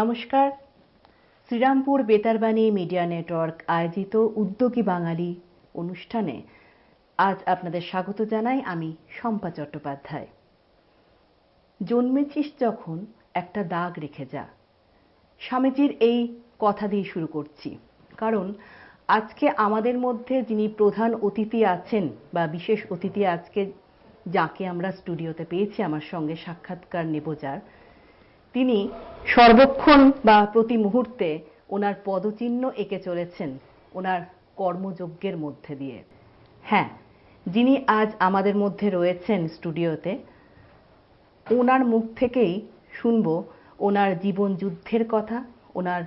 নমস্কার। Serampore বেতারবাণী media network আয়োজিত উদ্যোগী বাঙালি অনুষ্ঠানে আজ আপনাদের স্বাগত জানাই। আমি শম্পা চট্টোপাধ্যায়। জন্মেছিস যখন একটা দাগ রেখে যা, স্বামীজির এই কথা দিয়ে শুরু করছি। কারণ আজকে আমাদের মধ্যে যিনি প্রধান অতিথি আছেন বা বিশেষ অতিথি আজকে যাকে আমরা স্টুডিওতে পেয়েছি আমার সঙ্গে সাক্ষাৎকার নেব যার, তিনি সর্বক্ষণ বা প্রতি মুহূর্তে ওনার পদচিহ্ন এঁকে চলেছেন ওনার কর্মযজ্ঞের মধ্যে দিয়ে। হ্যাঁ, যিনি আজ আমাদের মধ্যে রয়েছেন স্টুডিওতে, ওনার মুখ থেকেই শুনব ওনার জীবন যুদ্ধের কথা, ওনার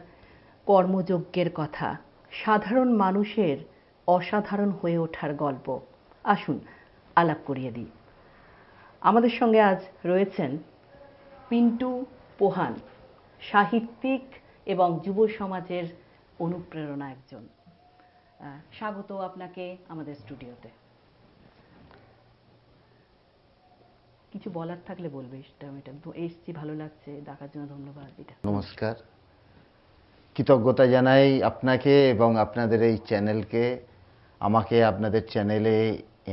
কর্মযজ্ঞের কথা, সাধারণ মানুষের অসাধারণ হয়ে ওঠার গল্প। আসুন আলাপ করিয়ে দিই। আমাদের সঙ্গে আজ রয়েছেন পিন্টু পোহান, সাহিত্যিক এবং যুব সমাজের অনুপ্রেরণা একজন। স্বাগত আপনাকে আমাদের স্টুডিওতে। কিছু বলার থাকলে বলবে। এসছি, ভালো লাগছে, ডাকার জন্য ধন্যবাদ। নমস্কার, কৃতজ্ঞতা জানাই আপনাকে এবং আপনাদের এই চ্যানেলকে। আমাকে আপনাদের চ্যানেলে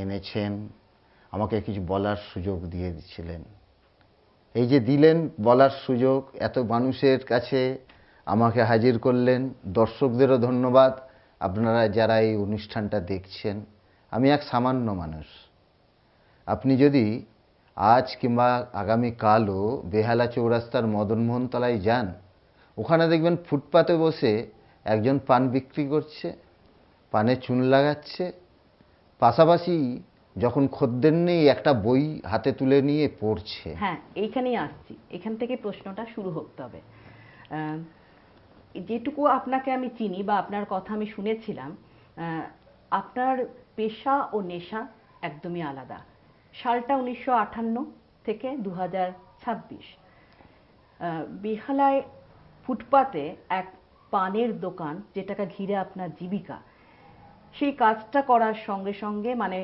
এনেছেন, আমাকে কিছু বলার সুযোগ দিয়ে দিচ্ছিলেন। এই যে দিলেন বলার সুযোগ, এত মানুষের কাছে আমাকে হাজির করলেন। দর্শকদেরও ধন্যবাদ, আপনারা যারা এই অনুষ্ঠানটা দেখছেন। আমি এক সামান্য মানুষ। আপনি যদি আজ কিংবা আগামীকালও বেহালা চৌরাস্তার মদনমোহন তলায় যান, ওখানে দেখবেন ফুটপাতে বসে একজন পান বিক্রি করছে, পানে চুন লাগাচ্ছে, পাশাপাশি যখন খদ্দের নেই একটা বই হাতে তুলে নিয়ে পড়ছে। হ্যাঁ, এইখানেই আসছি, এখান থেকে প্রশ্নটা শুরু হতে হবে। যেটুকু আপনাকে আমি চিনি বা আপনার কথা আমি শুনেছিলাম, আপনার পেশা ও নেশা একদমই আলাদা। সালটা 1958 থেকে 2026। বেহালায় ফুটপাতে এক পানের দোকান, যেটাকে ঘিরে আপনার জীবিকা, সেই কাজটা করার সঙ্গে সঙ্গে মানে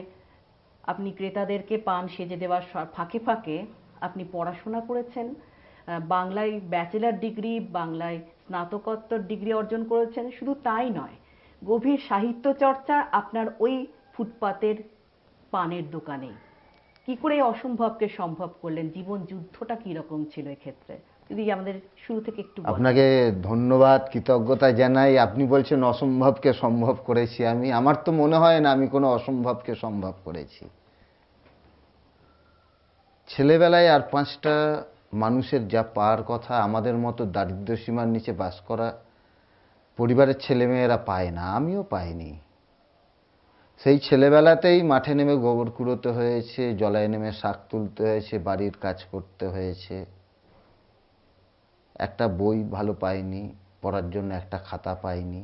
আপনি ক্রেতাদেরকে পান সেজে দেওয়ার ফাঁকে ফাঁকে আপনি পড়াশোনা করেছেন, বাংলায় ব্যাচেলর ডিগ্রি, বাংলায় স্নাতকোত্তর ডিগ্রি অর্জন করেছেন। শুধু তাই নয়, গভীর সাহিত্য চর্চা আপনার ওই ফুটপাতের পানের দোকানেই। কি করে অসম্ভবকে সম্ভব করলেন? জীবন যুদ্ধটা কি রকম ছিল এক্ষেত্রে, যদি আমাদের শুরু থেকে একটু বলেন। আপনাকে ধন্যবাদ, কৃতজ্ঞতা জানাই। আপনি বলছেন অসম্ভবকে সম্ভব করেছি আমি। আমার তো মনে হয় না আমি কোনো অসম্ভবকে সম্ভব করেছি। ছেলেবেলায় আর পাঁচটা মানুষের যা পাওয়ার কথা, আমাদের মতো দারিদ্র্য সীমার নিচে বাস করা পরিবারের ছেলেমেয়েরা পায় না, আমিও পাইনি। সেই ছেলেবেলাতেই মাঠে নেমে গোবর কুড়োতে হয়েছে, জলায় নেমে শাক তুলতে হয়েছে, বাড়ির কাজ করতে হয়েছে। একটা বই ভালো পাইনি, পড়ার জন্য একটা খাতা পাইনি।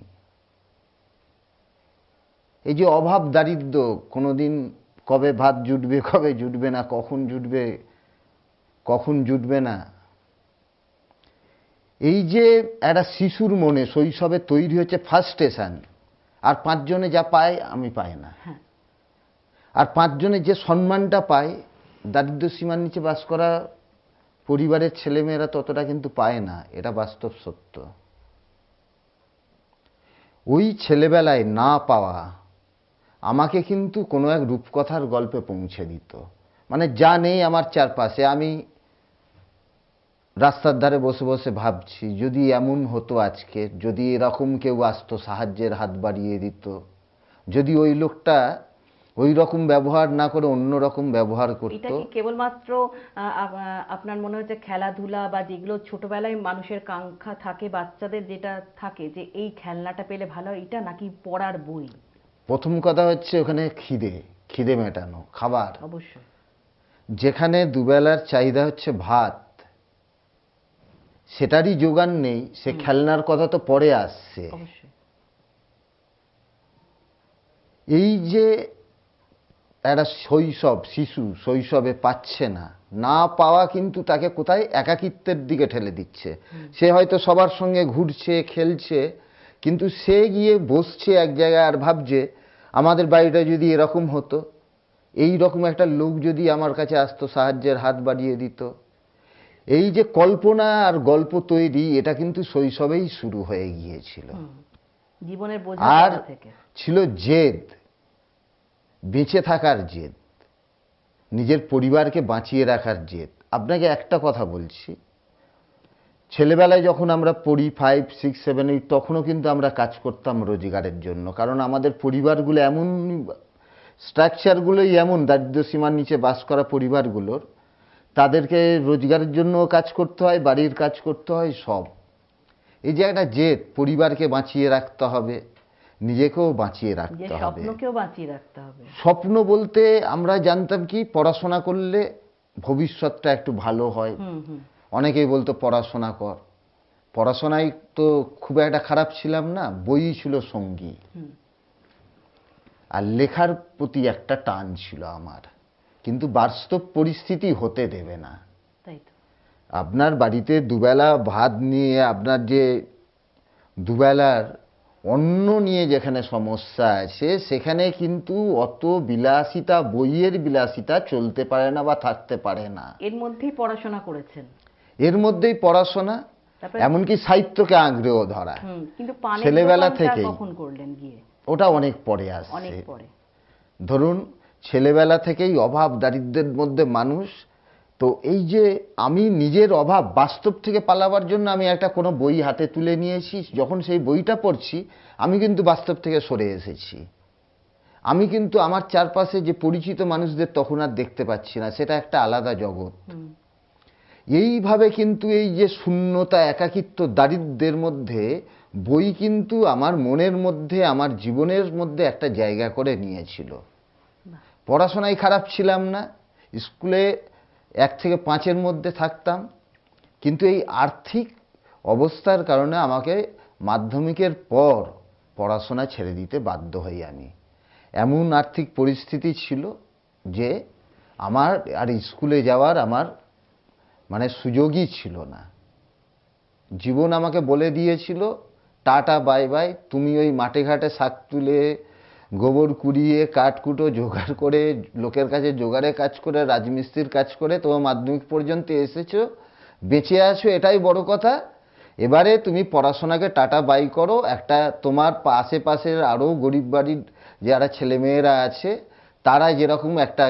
এই যে অভাব দারিদ্র্য, কোনোদিন কবে ভাত জুটবে কবে জুটবে না, কখন জুটবে কখন জুটবে না, এই যে একটা শিশুর মনে শৈশবে তৈরি হচ্ছে ফার্স্টেশন। আর পাঁচজনে যা পায় আমি পাই না। আর পাঁচজনে যে সম্মানটা পায়, দারিদ্র্য সীমার নিচে বাস করা পরিবারের ছেলেমেয়েরা ততটা কিন্তু পায় না, এটা বাস্তব সত্য। ওই ছেলেবেলায় না পাওয়া আমাকে কিন্তু কোনো এক রূপকথার গল্পে পৌঁছে দিত। মানে যা নেই আমার চারপাশে, আমি রাস্তার ধারে বসে বসে ভাবছি, যদি এমন হতো আজকে, যদি এরকম কেউ আসতো, সাহায্যের হাত বাড়িয়ে দিত, যদি ওই লোকটা ওই রকম ব্যবহার না করে অন্য রকম ব্যবহার করতো। এটা কি কেবলমাত্র আপনার মনে হচ্ছে খেলাধুলা বা যেগুলো ছোটবেলায় মানুষের কাঙ্ক্ষা থাকে, বাচ্চাদের যেটা থাকে যে এই খেলনাটা পেলে ভালো হয়, এটা নাকি পড়ার বই? প্রথম কথা হচ্ছে ওখানে খিদে মেটানো, খাবার। অবশ্যই। যেখানে দুবেলার চাহিদা হচ্ছে ভাত, সেটারই জোগান নেই, সে খেলনার কথা তো পরে আসছে। অবশ্যই। এই যে একটা শিশু শৈশবে পাচ্ছে না, না পাওয়া কিন্তু তাকে কোথায় একাকিত্বের দিকে ঠেলে দিচ্ছে। সে হয়তো সবার সঙ্গে ঘুরছে, খেলছে, কিন্তু সে গিয়ে বসছে এক জায়গায় আর ভাবছে, আমাদের বাড়িটা যদি এরকম হতো, এই রকম একটা লোক যদি আমার কাছে আসতো, সাহায্যের হাত বাড়িয়ে দিত। এই যে কল্পনা আর গল্প তৈরি, এটা কিন্তু শৈশবেই শুরু হয়ে গিয়েছিল। জীবনের বোঝা আর করা থেকে ছিল জেদ, বেঁচে থাকার জেদ, নিজের পরিবারকে বাঁচিয়ে রাখার জেদ। আপনাকে একটা কথা বলছি, ছেলেবেলায় যখন আমরা পড়ি 5, 6, 7, 8, তখনও কিন্তু আমরা কাজ করতাম রোজগারের জন্য। কারণ আমাদের পরিবারগুলো এমন, স্ট্রাকচারগুলোই এমন, দারিদ্র্য সীমার নিচে বাস করা পরিবারগুলোর, তাদেরকে রোজগারের জন্য কাজ করতে হয়, বাড়ির কাজ করতে হয়, সব। এই যে একটা জেদ, পরিবারকে বাঁচিয়ে রাখতে হবে, নিজেকেও বাঁচিয়ে যে রাখতে হবে। স্বপ্নকেও বাঁচিয়ে রাখতে হবে। স্বপ্ন বলতে আমরা জানতাম কি, পড়াশোনা করলে ভবিষ্যৎটা একটু ভালো হয়। অনেকেই বলতো পড়াশোনা কর। পড়াশোনায় তো খুব একটা খারাপ ছিলাম না, বই ছিল সঙ্গী। আর লেখার প্রতি একটা টান ছিল আমার, কিন্তু বাস্তব পরিস্থিতি হতে দেবে না। তাই তো। আপনার বাড়িতে দুবেলা ভাত নিয়ে, আপনার যে দুবেলার অন্ন নিয়ে যেখানে সমস্যা আছে, সেখানে কিন্তু অত বিলাসিতা, বইয়ের বিলাসিতা চলতে পারে না বা থাকতে পারে না। এর মধ্যেই পড়াশোনা করেছেন। এর মধ্যেই পড়াশোনা, এমনকি সাহিত্যকে আগ্রহ ধরা। কিন্তু পানের ছেলেবেলা দোকানটা থেকেই। কখন করলেন গিয়ে? ওটা অনেক পরে অনেক আসছে। পরে। ধরুন, ছেলেবেলা থেকেই অভাব দারিদ্র্যের মধ্যে মানুষ। তো এই যে আমি নিজের অভাব বাস্তব থেকে পালাবার জন্য আমি একটা কোনো বই হাতে তুলে নিয়েছি, যখন সেই বইটা পড়ছি আমি কিন্তু বাস্তব থেকে সরে এসেছি। আমি কিন্তু আমার চারপাশে যে পরিচিত মানুষদের তখন আর দেখতে পাচ্ছি না, সেটা একটা আলাদা জগৎ। এইভাবে কিন্তু এই যে শূন্যতা, একাকিত্ব, দারিদ্র্যের মধ্যে বই কিন্তু আমার মনের মধ্যে, আমার জীবনের মধ্যে একটা জায়গা করে নিয়েছিল। পড়াশোনায় খারাপ ছিলাম না, স্কুলে 1 থেকে 5-এর মধ্যে থাকতাম, কিন্তু এই আর্থিক অবস্থার কারণে আমাকে মাধ্যমিকের পর পড়াশোনা ছেড়ে দিতে বাধ্য হই আমি। এমন আর্থিক পরিস্থিতি ছিল যে আমার আর স্কুলে যাওয়ার আমার মানে সুযোগই ছিল না। জীবন আমাকে বলে দিয়েছিল, টাটা বাই বাই, তুমি ওই মাঠে ঘাটে শাক তুলে, গোবর কুড়িয়ে, কাঠকুটো জোগাড় করে, লোকের কাছে জোগাড়ে কাজ করে, রাজমিস্ত্রির কাজ করে তোমার মাধ্যমিক পর্যন্ত এসেছো, বেঁচে আছো, এটাই বড় কথা। এবারে তুমি পড়াশোনাকে টাটা বাই করো। একটা তোমার আশেপাশের আরও গরিব বাড়ির যারা ছেলেমেয়েরা আছে, তারা যেরকম একটা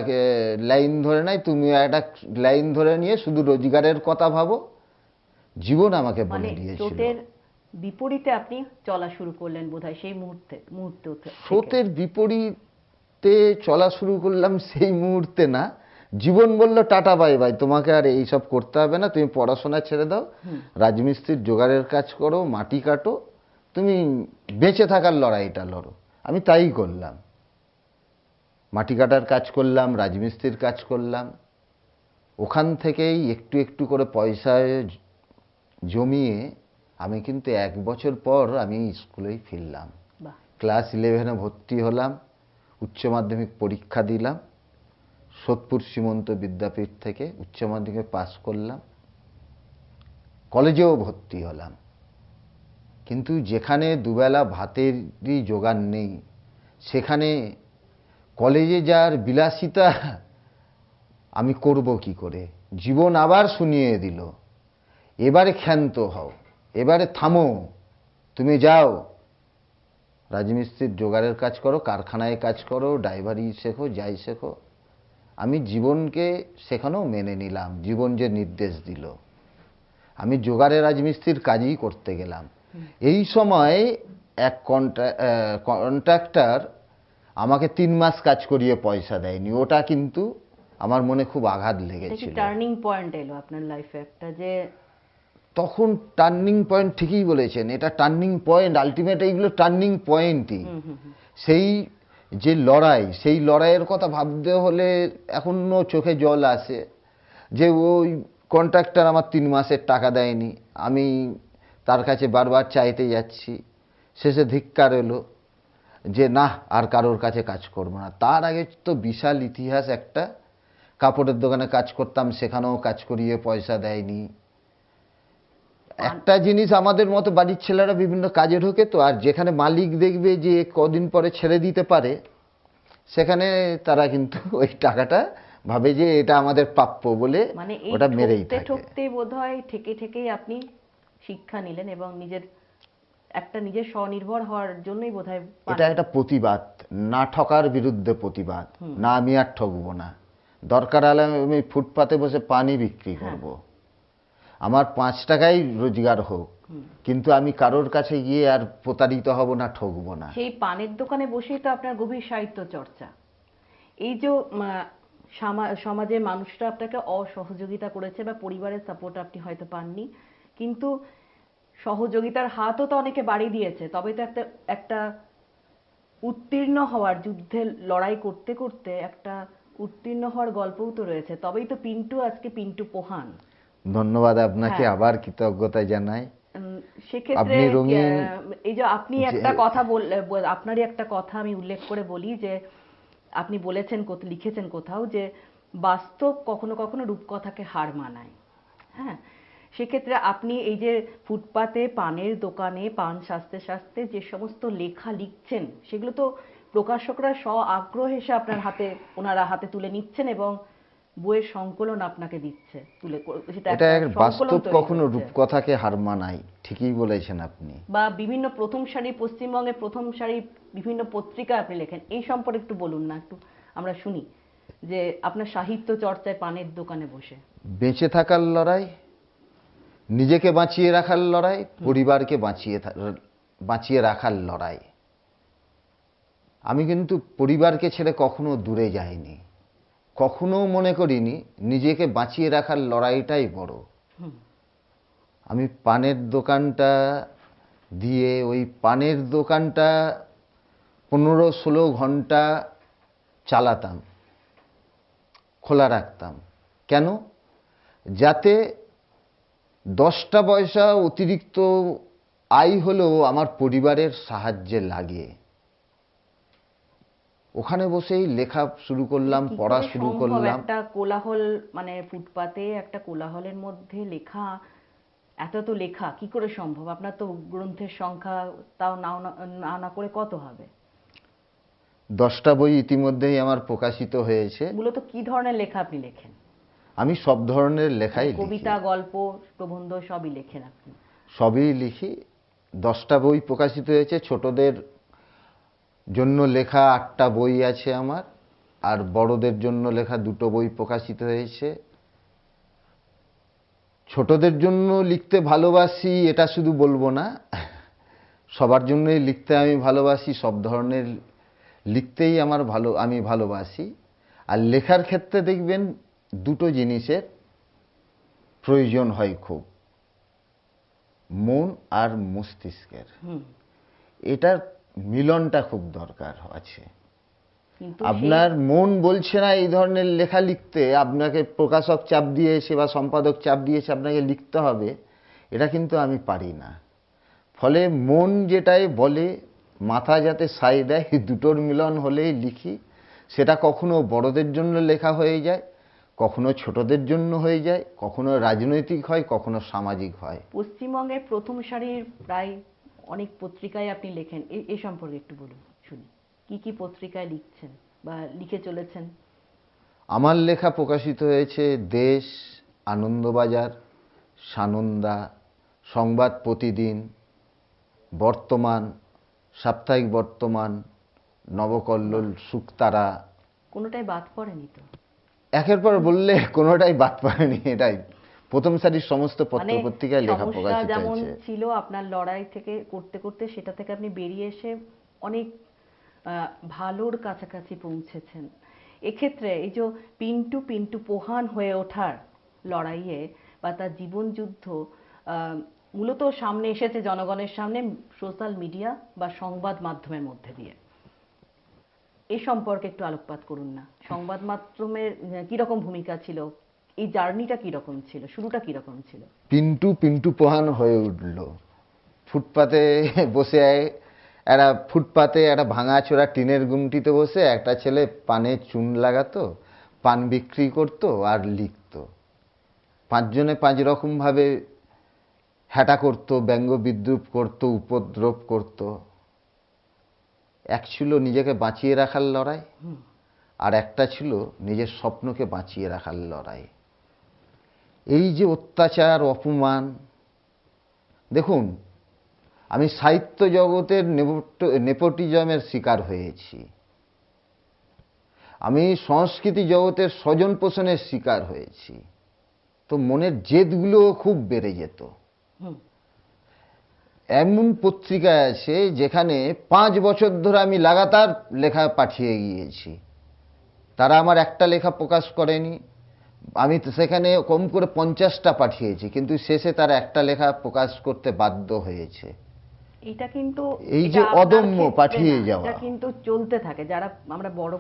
লাইন ধরে নেয়, তুমিও একটা লাইন ধরে নিয়ে শুধু রোজগারের কথা ভাবো। জীবন আমাকে বলে দিয়েছিল। স্রোতের বিপরীতে আপনি চলা শুরু করলেন বোধহয় সেই মুহূর্তে থেকে। স্রোতের বিপরীতে চলা শুরু করলাম সেই মুহূর্তে না, জীবন বলল টাটা বাই বাই, তোমাকে আর এইসব করতে হবে না, তুমি পড়াশোনা ছেড়ে দাও, রাজমিস্ত্রির জোগাড়ের কাজ করো, মাটি কাটো, তুমি বেঁচে থাকার লড়াইটা লড়ো। আমি তাই করলাম, মাটি কাটার কাজ করলাম, রাজমিস্ত্রির কাজ করলাম। ওখান থেকেই একটু একটু করে পয়সায় জমিয়ে আমি কিন্তু 1 বছর পর আমি স্কুলেই ফিরলাম। ক্লাস 11-এ ভর্তি হলাম, উচ্চ মাধ্যমিক পরীক্ষা দিলাম, সোদপুর সীমন্ত বিদ্যাপীঠ থেকে উচ্চ মাধ্যমিকে পাস করলাম, কলেজেও ভর্তি হলাম। কিন্তু যেখানে দুবেলা ভাতেরই জোগান নেই, সেখানে কলেজে যাওয়ার বিলাসিতা আমি করব কি করে? জীবন আবার শুনিয়ে দিল, এবারে ক্ষান্ত হও, এবারে থামো, তুমি যাও রাজমিস্ত্রির জোগাড়ের কাজ করো, কারখানায় কাজ করো, ড্রাইভারি শেখো, যাই শেখো। আমি জীবনকে সেখানেও মেনে নিলাম, জীবন যে নির্দেশ দিল। আমি জোগাড়ের রাজমিস্ত্রির কাজই করতে গেলাম। এই সময় এক কন্ট্রাক্টর আমাকে 3 মাস কাজ করিয়ে পয়সা দেয়নি। ওটা কিন্তু আমার মনে খুব আঘাত লেগেছিল। টার্নিং পয়েন্ট এলো আপনার লাইফে একটা, যে তখন টার্নিং পয়েন্ট, ঠিকই বলেছেন, এটা টার্নিং পয়েন্ট, আলটিমেট এইগুলো টার্নিং পয়েন্টই। সেই যে লড়াই, সেই লড়াইয়ের কথা ভাবতে হলে এখনো চোখে জল আসে, যে ওই কন্ট্রাক্টর আমার 3 মাসের টাকা দেয়নি, আমি তার কাছে বারবার চাইতে যাচ্ছি, শেষে ধিক্কার এলো যে না, আর কারোর কাছে কাজ করবো না। তার আগে তো বিশাল ইতিহাস, একটা কাপড়ের দোকানে কাজ করতাম, সেখানেও কাজ করিয়ে পয়সা দেয়নি। একটা জিনিস, আমাদের মতো বাড়ির ছেলেরা বিভিন্ন কাজে ঢোকে তো, আর যেখানে মালিক দেখবে যে কদিন পরে ছেড়ে দিতে পারে, সেখানে তারা কিন্তু ওই টাকাটা ভাবে যে এটা আমাদের প্রাপ্য বলে মানে এই ওটা মেরেই ঠকতে থাকে। ঠকতে বোধহয় ঠেকেই আপনি শিক্ষা নিলেন এবং নিজের স্বনির্ভর হওয়ার জন্যই বোধহয় এটা একটা প্রতিবাদ, না ঠকার বিরুদ্ধে প্রতিবাদ। না আমি আর ঠকবো না, দরকার হলে আমি ফুটপাতে বসে পানি বিক্রি করব, আমার 5 টাকাই রোজগার হোক, কিন্তু আমি কারোর কাছে গিয়ে আর প্রতারিত হব না, ঠকবো না। সেই পানের দোকানে বসেই তো আপনার গভীর সাহিত্য চর্চা। এই যে সমাজে মানুষরা আপনাকে অসহযোগিতা করেছে বা পরিবারের সাপোর্ট আপনি হয়তো পাননি, কিন্তু সহযোগিতার হাতও তো অনেকে বাড়িয়ে দিয়েছে, তবে তো একটা উত্তীর্ণ হওয়ার যুদ্ধে লড়াই করতে করতে একটা উত্তীর্ণ হওয়ার গল্পও তো রয়েছে, তবেই তো পিন্টু আজকে পিন্টু পোহান। ধন্যবাদ আপনাকে, আবার কৃতজ্ঞতা জানাই। সেক্ষেত্রে আপনি রঙিন, এই যে আপনি একটা কথা আপনারই একটা কথা আমি উল্লেখ করে বলি যে আপনি বলেছেন, লিখেছেন কোথাও যে বাস্তব কখনো কখনো রূপকথাকে হার মানায়। হ্যাঁ, সেক্ষেত্রে আপনি এই যে ফুটপাতে পানের দোকানে পান সাজতে সাজতে যে সমস্ত লেখা লিখছেন, সেগুলো তো প্রকাশকরা আগ্রহে এসে ওনারা হাতে তুলে নিচ্ছেন এবং বইয়ের সংকলন আপনাকে দিচ্ছে তুলে, সেটা এটা একটা সংকলন বাস্তব তৈরি কখনো হচ্ছে। রূপকথাকে হার মানায়, ঠিকই বলেছেন আপনি। বা বিভিন্ন পশ্চিমবঙ্গের প্রথম সারি বিভিন্ন পত্রিকা আপনি লেখেন, এই সম্পর্কে একটু বলুন না, একটু আমরা শুনি যে আপনার সাহিত্য চর্চায় পানের দোকানে বসে। বেঁচে থাকার লড়াই, নিজেকে বাঁচিয়ে রাখার লড়াই, পরিবারকে বাঁচিয়ে রাখার লড়াই। আমি কিন্তু পরিবারকে ছেড়ে কখনো দূরে যাইনি, কখনো মনে করিনি নিজেকে বাঁচিয়ে রাখার লড়াইটাই বড়। আমি পানের দোকানটা দিয়ে, ওই পানের দোকানটা 15-16 ঘন্টা চালাতাম, খোলা রাখতাম। কেন? যাতে 10টা পয়সা অতিরিক্ত আয় হলেও আমার পরিবারের সাহায্যে লাগে। ওখানে বসেই লেখা শুরু করলাম, পড়া শুরু করলাম। একটা কোলাহল, মানে ফুটপাতে একটা কোলাহলের মধ্যে লেখা, এত লেখা কি করে সম্ভব? আপনার তো গ্রন্থের সংখ্যা তাও না করে কত হবে? 10টা বই ইতিমধ্যেই আমার প্রকাশিত হয়েছে। মূলত কি ধরনের লেখা আপনি লেখেন? আমি সব ধরনের লেখাই লিখি, কবিতা, গল্প, প্রবন্ধ সবই লেখেন আপনি? সবই লিখি। 10টা বই প্রকাশিত হয়েছে, ছোটদের জন্য লেখা 8টা বই আছে আমার, আর বড়দের জন্য লেখা 2টো বই প্রকাশিত হয়েছে। ছোটদের জন্য লিখতে ভালোবাসি এটা শুধু বলবো না, সবার জন্যই লিখতে আমি ভালোবাসি, সব ধরনের লিখতেই আমি ভালোবাসি। আর লেখার ক্ষেত্রে দেখবেন 2টো জিনিসের প্রয়োজন হয় খুব, মন আর মস্তিষ্কের। এটার মিলনটা খুব দরকার আছে। আপনার মন বলছে না এই ধরনের লেখা লিখতে, আপনাকে প্রকাশক চাপ দিয়েছে বা সম্পাদক চাপ দিয়েছে আপনাকে লিখতে হবে, এটা কিন্তু আমি পারি না। ফলে মন যেটাই বলে, মাথা যাতে সায় দেয়, 2টোর মিলন হলেই লিখি। সেটা কখনো বড়দের জন্য লেখা হয়ে যায়, কখনো ছোটদের জন্য হয়ে যায়, কখনো রাজনৈতিক হয়, কখনো সামাজিক হয়। পশ্চিমবঙ্গের প্রথম সারির প্রায় অনেক পত্রিকায় আপনি লেখেন, এই সম্পর্কে একটু বলুন শুনি, কি কি পত্রিকায় লিখছেন বা লিখে চলেছেন? আমার লেখা প্রকাশিত হয়েছে দেশ, আনন্দবাজার, সানন্দা, সংবাদ প্রতিদিন, বর্তমান, সাপ্তাহিক বর্তমান, নবকল্লোল, শুকতারা। কোনোটাই বাদ পড়েনি তো? একের পর বললে কোনোটাই বাদ পড়েনি। এটাই প্রথম সারির সমস্ত পত্রিকায় লেখা প্রকাশিত যেমন হয়েছে। ছিল আপনার লড়াই থেকে করতে করতে, সেটা থেকে আপনি বেরিয়ে এসে অনেক ভালোর কাছাকাছি পৌঁছেছেন। এক্ষেত্রে এই যে পিন্টু পোহান হয়ে ওঠার লড়াইয়ে বা তার জীবন যুদ্ধ মূলত সামনে এসেছে জনগণের সামনে সোশ্যাল মিডিয়া বা সংবাদ মাধ্যমের মধ্যে দিয়ে। এই সম্পর্কে একটু আলোকপাত করুন না। সংবাদ মাধ্যমের কিরকম ভূমিকা ছিল, এই জার্নিটা কিরকম ছিল, শুরুটা কিরকম ছিল? পিন্টু পোহান হয়ে উঠল ফুটপাতে বসে। ফুটপাতে একটা ভাঙাচোরা টিনের গুমটিতে বসে একটা ছেলে পানে চুন লাগাতো, পান বিক্রি করতো আর লিখতো। 5 জনে 5 রকম ভাবে হ্যাটা করতো, ব্যঙ্গ বিদ্রুপ করতো, উপদ্রব করতো। এক ছিল নিজেকে বাঁচিয়ে রাখার লড়াই, আর একটা ছিল নিজের স্বপ্নকে বাঁচিয়ে রাখার লড়াই। এই যে অত্যাচার, অপমান, দেখুন আমি সাহিত্য জগতের নেপোটিজমের শিকার হয়েছি, আমি সংস্কৃতি জগতের স্বজন পোষণের শিকার হয়েছি, তো মনের জেদগুলো খুব বেড়ে যেত। এমন পত্রিকা আছে যেখানে 5 বছর ধরে আমি লাগাতার লেখা পাঠিয়ে গিয়েছি, তারা আমার একটা লেখা প্রকাশ করেনি, আমি সেখানে কম করে 50টা পাঠিয়েছি, কিন্তু শেষে তারা একটা লেখা প্রকাশ করতে বাধ্য হয়েছে। এটা কিন্তু এই যে এটা আপনার অদম্য ক্ষেত্রে পাঠিয়ে না, যাওয়া, এটা কিন্তু চলতে থাকে। যারা আমরা বড়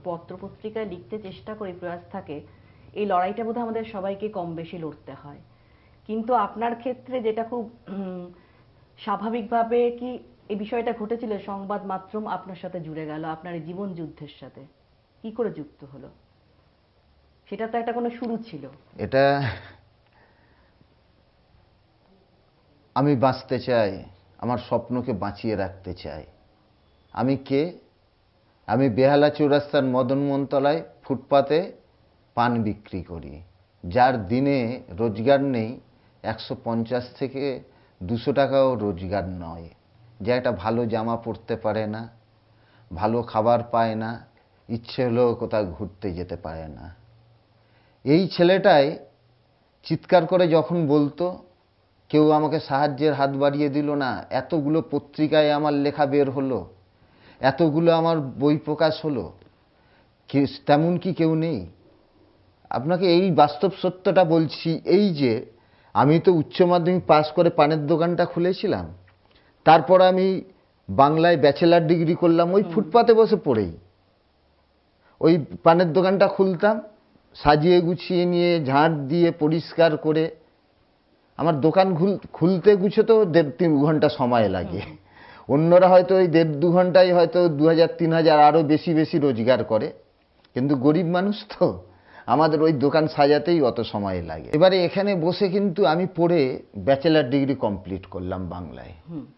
পত্র পত্রিকায় লিখতে চেষ্টা করি, প্রয়াস থাকে, এই লড়াইটা বোধহয় আমাদের সবাইকে কম বেশি লড়তে হয়। কিন্তু আপনার ক্ষেত্রে যেটা খুব স্বাভাবিকভাবে কি এই বিষয়টা ঘটেছিল, সংবাদ মাধ্যম আপনার সাথে জুড়ে গেল, আপনার এই জীবন যুদ্ধের সাথে কি করে যুক্ত হলো? সেটা তো একটা কোনো শুরু ছিল। এটা আমি বাঁচতে চাই, আমার স্বপ্নকে বাঁচিয়ে রাখতে চাই। আমি কে? আমি বেহালা চৌরাস্তার মদনমোহন তলায় ফুটপাতে পান বিক্রি করি, যার দিনে রোজগার নেই 150 থেকে 200 টাকাও রোজগার নয়, যে একটা ভালো জামা পরতে পারে না, ভালো খাবার পায় না, ইচ্ছে হলেও কোথাও ঘুরতে যেতে পারে না। এই ছেলেটাই চিৎকার করে যখন বলতো, কেউ আমাকে সাহায্যের হাত বাড়িয়ে দিল না, এতগুলো পত্রিকায় আমার লেখা বের হলো, এতগুলো আমার বই প্রকাশ হলো, তেমন কি কেউ নেই? আপনাকে এই বাস্তব সত্যটা বলছি। এই যে আমি তো উচ্চ মাধ্যমিক পাস করে পানের দোকানটা খুলেছিলাম, তারপর আমি বাংলায় ব্যাচেলার ডিগ্রি করলাম ওই ফুটপাতে বসে পড়েই। ওই পানের দোকানটা খুলতাম, সাজিয়ে গুছিয়ে নিয়ে ঝাঁট দিয়ে পরিষ্কার করে। আমার দোকান খুলতে গুছোতেও 1.5-3 ঘন্টা সময় লাগে। অন্যরা হয়তো ওই 1.5-2 ঘন্টায় হয়তো 2000-3000 আরও বেশি বেশি রোজগার করে, কিন্তু গরিব মানুষ তো, আমাদের ওই দোকান সাজাতেই অত সময় লাগে। এবারে এখানে বসে কিন্তু আমি পড়ে ব্যাচেলার ডিগ্রি কমপ্লিট করলাম বাংলায়।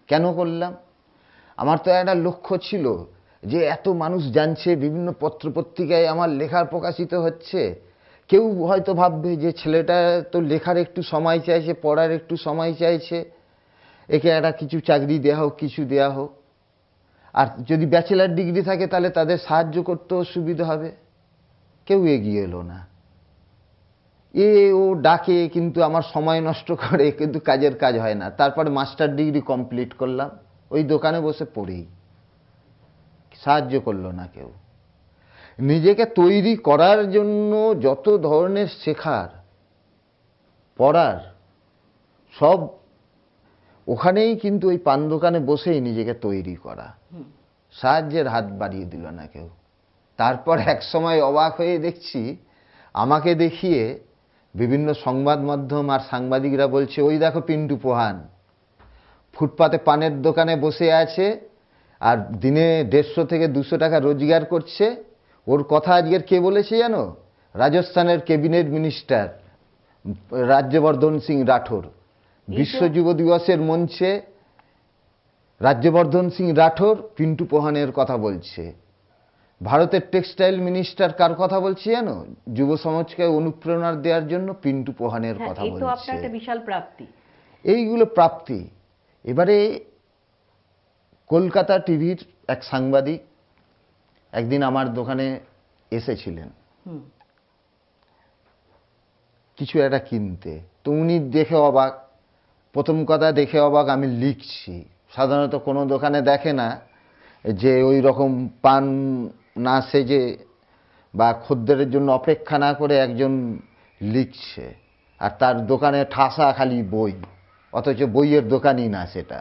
কেন করলাম? আমার তো একটা লক্ষ্য ছিল যে এত মানুষ জানছে, বিভিন্ন পত্রপত্রিকায় আমার লেখা প্রকাশিত হচ্ছে, কেউ হয়তো ভাববে যে ছেলেটা তো লেখার একটু সময় চাইছে, পড়ার একটু সময় চাইছে, একে একটা কিছু চাকরি দেওয়া হোক, কিছু দেওয়া হোক। আর যদি ব্যাচেলার ডিগ্রি থাকে তাহলে তাদের সাহায্য করতেও সুবিধা হবে। কেউ এগিয়ে এলো না। ও ডাকে কিন্তু আমার সময় নষ্ট করে, কিন্তু কাজের কাজ হয় না। তারপরে মাস্টার ডিগ্রি কমপ্লিট করলাম, ওই দোকানে বসে পড়েই, সাহায্য করলো না কেউ। নিজেকে তৈরি করার জন্য যত ধরনের শেখার, পড়ার, সব ওখানেই, কিন্তু ওই পান দোকানে বসেই নিজেকে তৈরি করা। সাহায্যের হাত বাড়িয়ে দিল না কেউ। তারপর এক সময় অবাক হয়ে দেখছি, আমাকে দেখিয়ে বিভিন্ন সংবাদ মাধ্যম আর সাংবাদিকরা বলছে, ওই দেখো পিন্টু পোহান ফুটপাতে পানের দোকানে বসে আছে, আর দিনে 150 থেকে 200 টাকা রোজগার করছে। ওর কথা আজকের কে বলেছে জানো? রাজস্থানের ক্যাবিনেট মিনিস্টার রাজ্যবর্ধন সিং রাঠোর। বিশ্ব যুব দিবসের মঞ্চে রাজ্যবর্ধন সিং রাঠোর পিন্টু পোহানের কথা বলছে। ভারতের টেক্সটাইল মিনিস্টার কার কথা বলছে জানো? যুব সমাজকে অনুপ্রেরণা দেওয়ার জন্য পিন্টু পোহানের কথা বলছে। এই তো আপনার একটা বিশাল প্রাপ্তি। এইগুলো প্রাপ্তি। এবারে কলকাতা টিভির এক সাংবাদিক একদিন আমার দোকানে এসেছিলেন কিছু একটা কিনতে। তো উনি দেখে অবাক, প্রথম কথা দেখে অবাক আমি লিখছি। সাধারণত কোনো দোকানে দেখে না যে ওই রকম পান না সেজে বা খদ্দেরের জন্য অপেক্ষা না করে একজন লিখছে, আর তার দোকানে ঠাসা খালি বই, অথচ বইয়ের দোকানই না সেটা।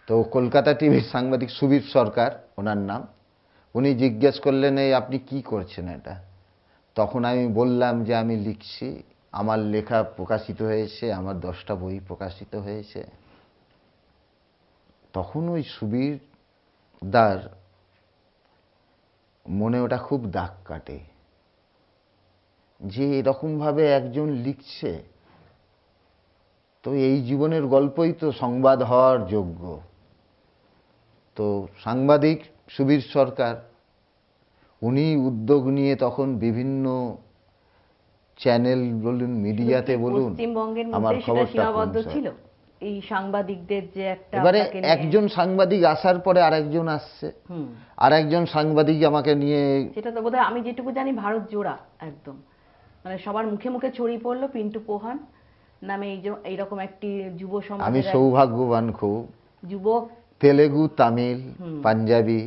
তো কলকাতা টিভির সাংবাদিক সুবীর সরকার ওনার নাম, উনি জিজ্ঞেস করলেন, এই আপনি কি করছেন এটা? তখন আমি বললাম যে আমি লিখছি, আমার লেখা প্রকাশিত হয়েছে, আমার 10টা বই প্রকাশিত হয়েছে। তখন ওই সুবীর দার মনে ওটা খুব দাগ কাটে যে এরকমভাবে একজন লিখছে, তো এই জীবনের গল্পই তো সংবাদ হওয়ার যোগ্য। তো সাংবাদিক সুবীর সরকার উনি উদ্যোগ নিয়ে তখন বিভিন্ন চ্যানেল বলুন, মিডিয়াতে বলুন, পশ্চিমবঙ্গের আমার মধ্যে সেটা খবরটা সীমাবদ্ধ পৌঁছায়। ছিল, এই সাংবাদিকদের যে একটা এবারে আপনাকে নিয়ে- একজন সাংবাদিক আসার পরে আরেকজন আসছে, হুম, আরেকজন সাংবাদিক আমাকে নিয়ে। সেটা তো বোধহয় আমি যেটুকু জানি ভারত জোড়া একদম, মানে সবার মুখে মুখে ছড়িয়ে পড়লো পিন্টু পোহান নামে এইরকম একটি যুব আমি সমাজের সৌভাগ্যবান খুব, যুবক। তেলেগু, তামিল, হুম। পাঞ্জাবি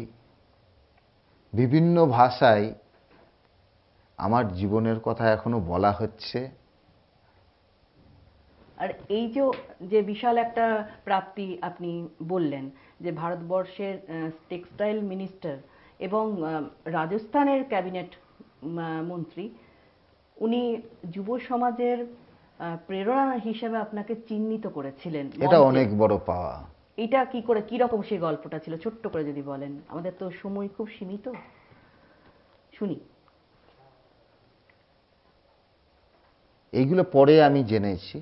বিভিন্ন ভাষায় আমার জীবনের কথা এখনো বলা হচ্ছে। আর এই যে বিশাল একটা প্রাপ্তি আপনি বললেন যে ভারতবর্ষের টেক্সটাইল মিনিস্টার এবং রাজস্থানের ক্যাবিনেট মন্ত্রী, উনি যুব সমাজের প্রেরণা হিসেবে আপনাকে চিহ্নিত করেছিলেন এটা মঞ্চে। অনেক বড় পাওয়া। এটা কি রকম সেই গল্পটা ছিল, ছোট্ট করে যদি বলেন, আমাদের তো সময় খুব সীমিত, শুনি। এইগুলো পরে আমি জেনেছি।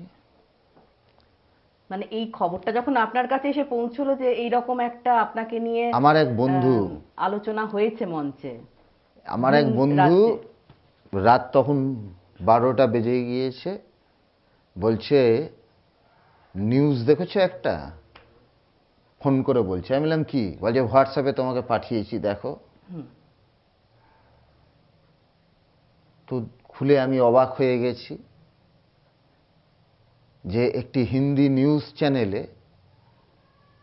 মানে এই খবরটা যখন আপনার কাছে এসে পৌঁছলো যে এইরকম একটা আপনাকে নিয়ে আমার এক বন্ধু, আলোচনা হয়েছে মঞ্চে, আমার এক দিন বন্ধু, রাত্রে। রাত তখন 12টা বেজে গিয়েছে, বলছে নিউজ দেখেছো একটা, ফোন করে বলছে। আমি বললাম কি? বলছে হোয়াটসঅ্যাপে তোমাকে পাঠিয়েছি, দেখো। হুম, তো খুলে আমি অবাক হয়ে গেছি যে একটি হিন্দি নিউজ চ্যানেলে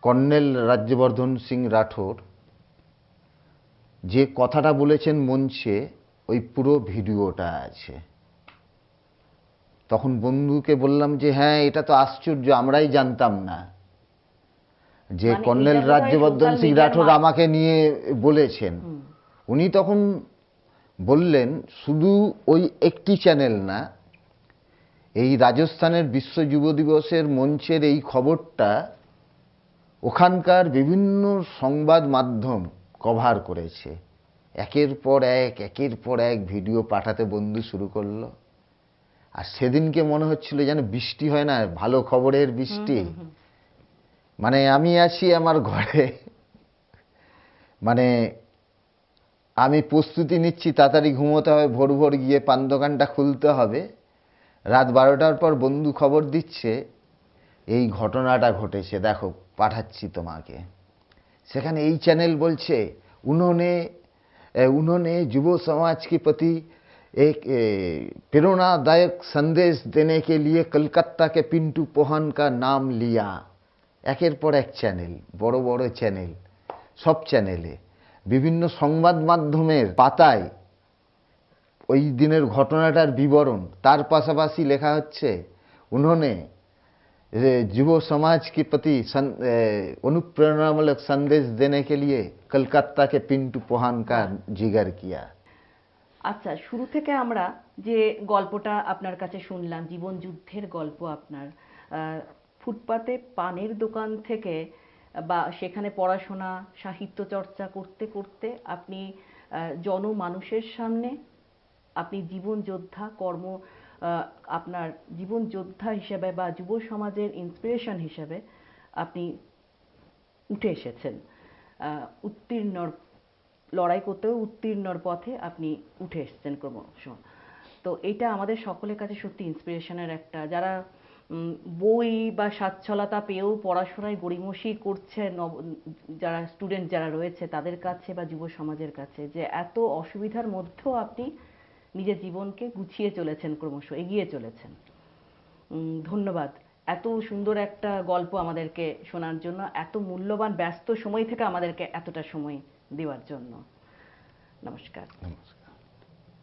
কর্নেল রাজ্যবর্ধন সিং রাঠোর যে কথাটা বলেছেন মঞ্চে, ওই পুরো ভিডিওটা আছে। তখন বন্ধুকে বললাম যে হ্যাঁ, এটা তো আশ্চর্য, আমরাই জানতাম না যে মানে কর্নেল এটা বোধহয় রাজ্যবর্ধন social সিং media-র রাঠোর আমাকে নিয়ে বলেছেন। হুম, উনি তখন বললেন শুধু ওই একটি চ্যানেল না, এই রাজস্থানের বিশ্ব যুব দিবসের মঞ্চের এই খবরটা ওখানকার বিভিন্ন সংবাদ মাধ্যম কভার করেছে। একের পর এক ভিডিও পাঠাতে বন্ধু শুরু করলো। আর সেদিনকে মনে হচ্ছিল যেন বৃষ্টি হয় না, ভালো খবরের বৃষ্টি। মানে আমি আছি আমার ঘরে, মানে আমি প্রস্তুতি নিচ্ছি, তাড়াতাড়ি ঘুমোতে হবে, ভোর ভোর গিয়ে পান দোকানটা খুলতে হবে। রাত 12টার পর বন্ধু খবর দিচ্ছে এই ঘটনাটা ঘটেছে, দেখো পাঠাচ্ছি তোমাকে। সেখানে এই চ্যানেল বলছে उन्होंने युव समाज के प्रति एक प्रेरणादायक संदेश देने के लिए कलकत्ता के पिंटू पोहान का नाम लिया। একের পর এক চ্যানেল, বড় বড় চ্যানেল, সব চ্যানেলে বিভিন্ন সংবাদ মাধ্যমের পাতায় ওই দিনের ঘটনাটার বিবরণ, তার পাশাপাশি লেখা হচ্ছে उन्होंने युव समाज के प्रति अनुप्रेरणामूलक संदेश देने के लिए कलकत्ता के पिंटू पोहान का जिक्र किया। আচ্ছা, শুরু থেকে আমরা যে গল্পটা আপনার কাছে শুনলাম, জীবন যুদ্ধের গল্প আপনার, ফুটপাতে পানের দোকান থেকে বা সেখানে পড়াশোনা সাহিত্য চর্চা করতে করতে আপনি জনমানুষের সামনে আপনি জীবন যোদ্ধা আপনার জীবন যোদ্ধা হিসেবে বা যুব সমাজের ইন্সপিরেশন হিসেবে আপনি উঠে এসেছেন, উত্তীর্ণর লড়াই করতেও উত্তীর্ণর পথে আপনি উঠে এসেছেন ক্রমশ। তো এটা আমাদের সকলের কাছে সত্যি ইন্সপিরেশনের একটা, যারা বই বা স্বাচ্ছলতা পেয়েও পড়াশোনায় গড়িমসি করছে, যারা স্টুডেন্ট যারা রয়েছে তাদের কাছে বা যুব সমাজের কাছে, যে এত অসুবিধার মধ্যেও আপনি নিজের জীবনকে গুছিয়ে চলেছেন, ক্রমশ এগিয়ে চলেছেন। ধন্যবাদ এত সুন্দর একটা গল্প আমাদেরকে শোনার জন্য, এত মূল্যবান ব্যস্ত সময় থেকে আমাদেরকে এতটা সময় দেওয়ার জন্য। নমস্কার। নমস্কার।